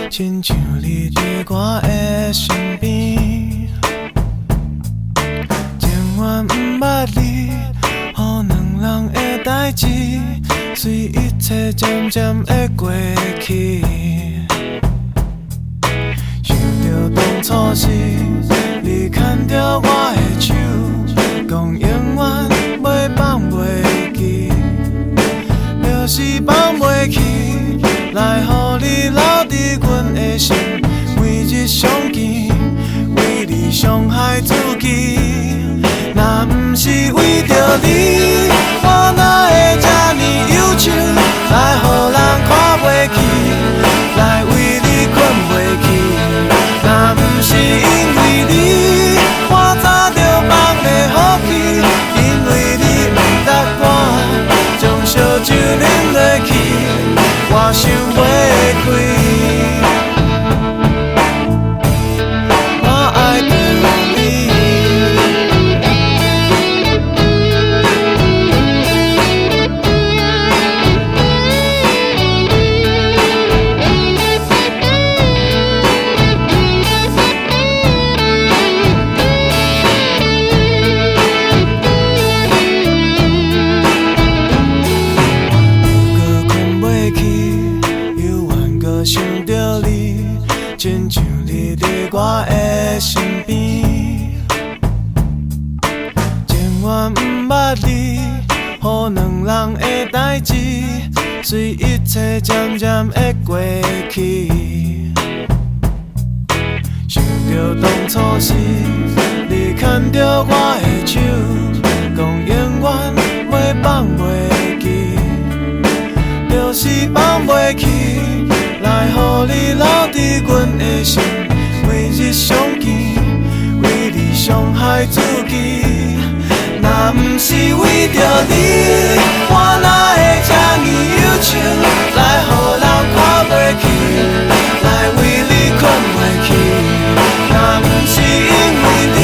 亲像你伫我的身边，情愿不捌你，予两人的代志，随一切渐渐会过去。想着当初时，你牵着我的手，讲永远袂放袂记，就是放袂去。来，予你留伫阮的心，每日相见，为你伤害自己。若不是为着你，我哪会这呢忧愁？来，予人看袂起，来为你困袂去。若不是因为你，我早就放袂好去。因为你不答我，将烧酒啉落去。我想袂开，我爱着你。想着你，亲像你伫我的身边，情愿不捌你，予两人的代志，随一切渐渐会过去。想着当初时，你牵着我的手，讲永远袂放袂记，就是放袂去。来，予你留伫阮的心，每日相见，为你伤害自己。若不是为着你，我哪会这呢忧愁？来，予人看袂起，来为你困袂去。若不是因为你，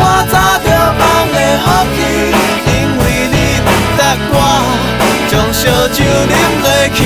我早就放袂好去。因为你不答我，将烧酒啉落去。